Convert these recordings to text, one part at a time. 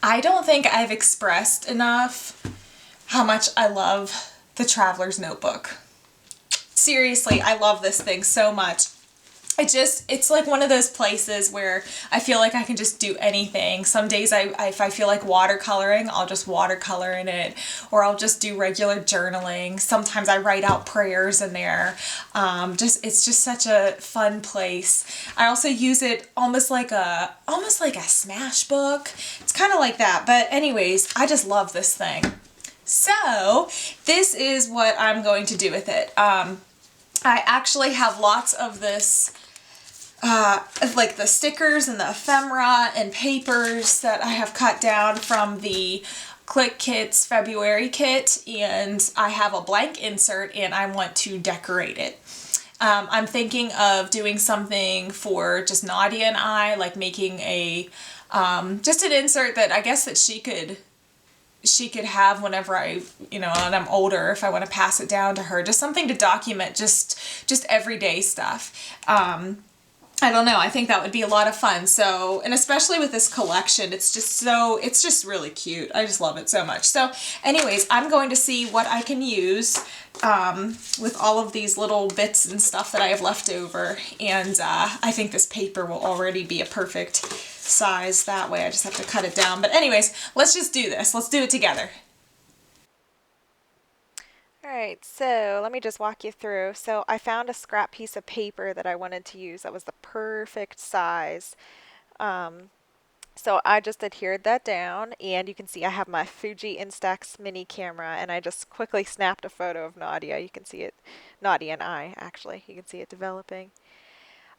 I don't think I've expressed enough how much I love the Traveler's Notebook. Seriously, I love this thing so much. It's like one of those places where I feel like I can just do anything. Some days if I feel like watercoloring, I'll just watercolor in it, or I'll just do regular journaling. Sometimes I write out prayers in there. It's just such a fun place. I also use it almost like a smash book. It's kind of like that. But anyways, I just love this thing. So this is what I'm going to do with it. I actually have lots of this, like the stickers and the ephemera and papers that I have cut down from the Clique Kits February kit, and I have a blank insert and I want to decorate it. I'm thinking of doing something for just Nadia and I, like making a, just an insert that I guess that she could have whenever when I'm older, if I want to pass it down to her, just something to document just everyday stuff. I don't know. I think that would be a lot of fun. So, and especially with this collection, it's just really cute. I just love it so much. So anyways, I'm going to see what I can use with all of these little bits and stuff that I have left over. And I think this paper will already be a perfect size that way. I just have to cut it down. But anyways, let's just do this. Let's do it together. All right, so let me just walk you through. So I found a scrap piece of paper that I wanted to use that was the perfect size. Um, so I just adhered that down, and you can see I have my Fuji Instax mini camera, and I just quickly snapped a photo of Nadia. You can see it, Nadia and I actually. You can see it developing.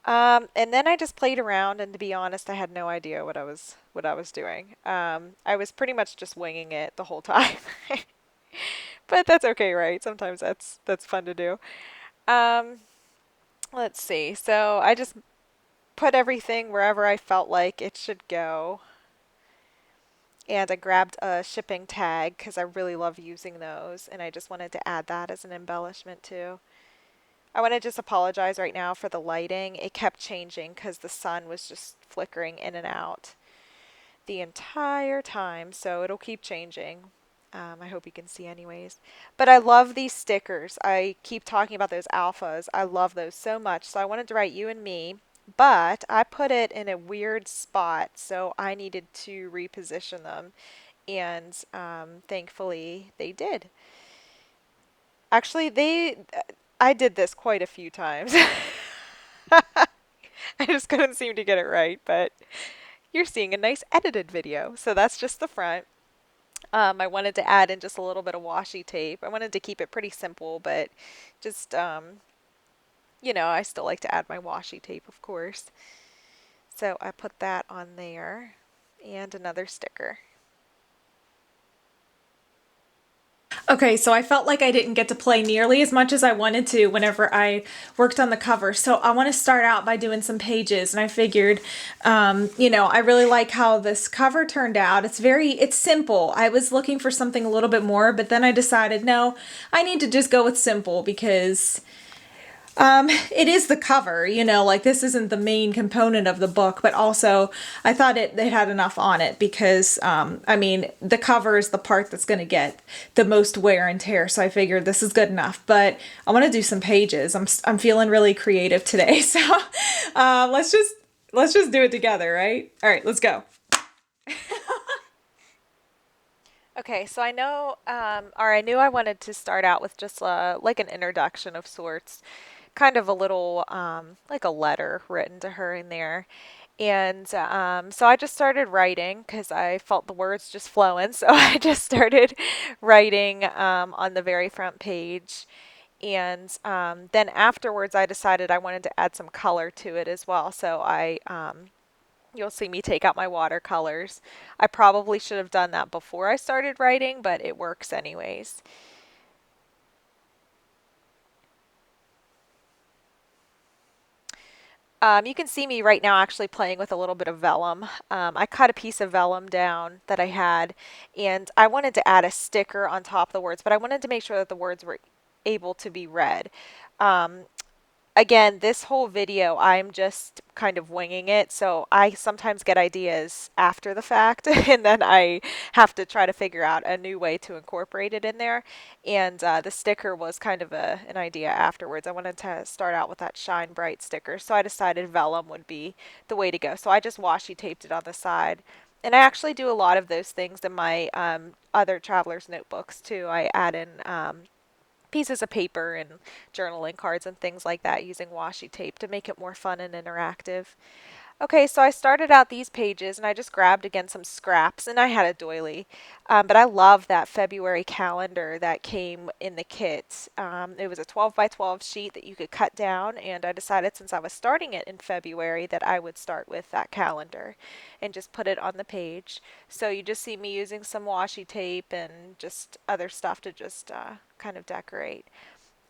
And then I just played around, and to be honest, I had no idea what I was doing. I was pretty much just winging it the whole time. But that's okay, right? Sometimes that's fun to do. Um, let's see. So I just put everything wherever I felt like it should go. And I grabbed a shipping tag because I really love using those, and I just wanted to add that as an embellishment too. I want to just apologize right now for the lighting. It kept changing because the sun was just flickering in and out the entire time, so it'll keep changing. I hope you can see anyways. But I love these stickers. I keep talking about those alphas. I love those so much. So I wanted to write you and me, but I put it in a weird spot, so I needed to reposition them. And thankfully they did. Actually, I did this quite a few times. I just couldn't seem to get it right, but you're seeing a nice edited video. So that's just the front. I wanted to add in just a little bit of washi tape. I wanted to keep it pretty simple, but just, I still like to add my washi tape, of course. So I put that on there and another sticker. Okay, so I felt like I didn't get to play nearly as much as I wanted to whenever I worked on the cover. So I want to start out by doing some pages, and I figured, I really like how this cover turned out. It's simple. I was looking for something a little bit more, but then I decided, no, I need to just go with simple because it is the cover, like this isn't the main component of the book, but also I thought it had enough on it because, the cover is the part that's going to get the most wear and tear. So I figured this is good enough, but I want to do some pages. I'm feeling really creative today. So, let's just do it together, right? All right, let's go. Okay, so I knew I wanted to start out with just like an introduction of sorts, kind of a little like a letter written to her in there. And so I just started writing because I felt the words just flowing. So I just started writing on the very front page. And then afterwards, I decided I wanted to add some color to it as well. So you'll see me take out my watercolors. I probably should have done that before I started writing, but it works anyways. You can see me right now actually playing with a little bit of vellum. I cut a piece of vellum down that I had, and I wanted to add a sticker on top of the words, but I wanted to make sure that the words were able to be read. Um, again, this whole video, I'm just kind of winging it. So I sometimes get ideas after the fact, and then I have to try to figure out a new way to incorporate it in there. And the sticker was kind of an idea afterwards. I wanted to start out with that Shine Bright sticker, so I decided vellum would be the way to go. So I just washi taped it on the side. And I actually do a lot of those things in my other traveler's notebooks too. I add in pieces of paper and journaling cards and things like that using washi tape to make it more fun and interactive. Okay, so I started out these pages and I just grabbed again some scraps and I had a doily. But I love that February calendar that came in the kit. It was a 12 by 12 sheet that you could cut down, and I decided since I was starting it in February that I would start with that calendar and just put it on the page. So you just see me using some washi tape and just other stuff to just kind of decorate.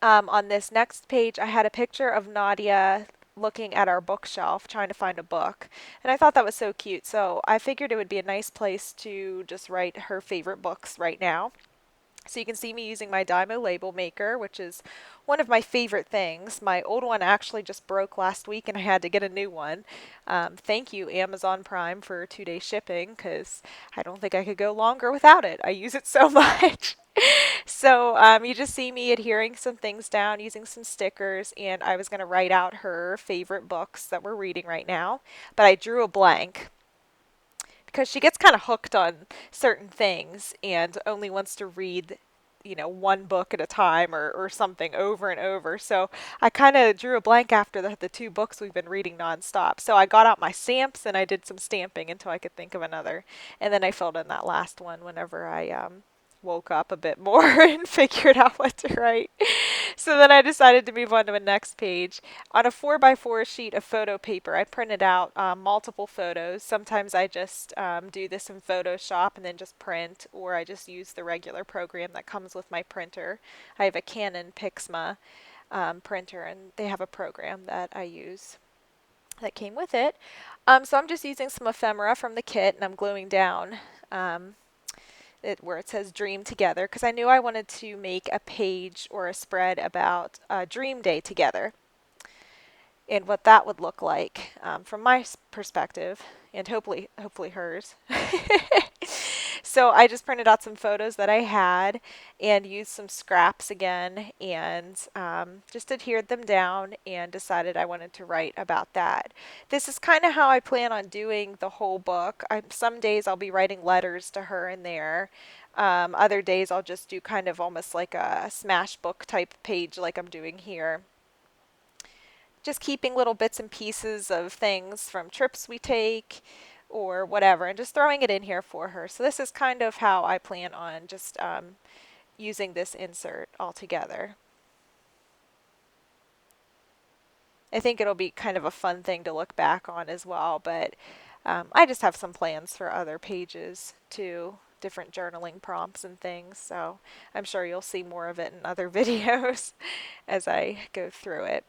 On this next page, I had a picture of Nadia looking at our bookshelf trying to find a book. And I thought that was so cute. So I figured it would be a nice place to just write her favorite books right now. So you can see me using my Dymo label maker, which is one of my favorite things. My old one actually just broke last week and I had to get a new one. Thank you, Amazon Prime, for 2-day shipping, because I don't think I could go longer without it. I use it so much. So you just see me adhering some things down using some stickers, and I was going to write out her favorite books that we're reading right now, but I drew a blank because she gets kind of hooked on certain things and only wants to read, one book at a time or something over and over. So I kind of drew a blank after the two books we've been reading nonstop. So I got out my stamps and I did some stamping until I could think of another. And then I filled in that last one whenever I woke up a bit more and figured out what to write. So then I decided to move on to the next page. On a 4x4 sheet of photo paper, I printed out multiple photos. Sometimes I just do this in Photoshop and then just print, or I just use the regular program that comes with my printer. I have a Canon Pixma printer, and they have a program that I use that came with it. So I'm just using some ephemera from the kit, and I'm gluing down where it says Dream Together, because I knew I wanted to make a page or a spread about Dream Day together and what that would look like from my perspective, and hopefully hers. So I just printed out some photos that I had and used some scraps again, and just adhered them down and decided I wanted to write about that. This is kind of how I plan on doing the whole book. Some days I'll be writing letters to her in there. Other days I'll just do kind of almost like a smash book type page like I'm doing here. Just keeping little bits and pieces of things from trips we take or whatever, and just throwing it in here for her. So this is kind of how I plan on just using this insert altogether. I think it'll be kind of a fun thing to look back on as well, but I just have some plans for other pages too, different journaling prompts and things, so I'm sure you'll see more of it in other videos as I go through it.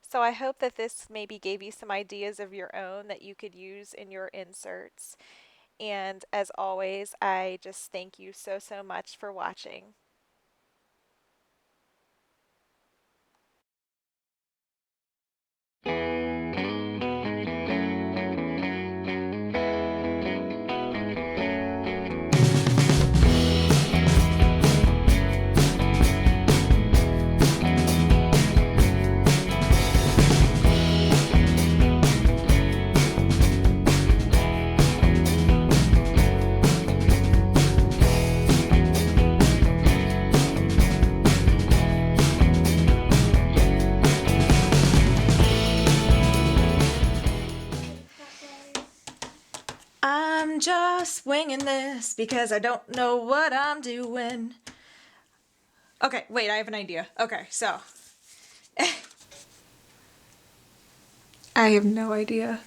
So I hope that this maybe gave you some ideas of your own that you could use in your inserts. And as always, I just thank you so much for watching. I'm just winging this because I don't know what I'm doing. Okay, wait, I have an idea. Okay, so I have no idea.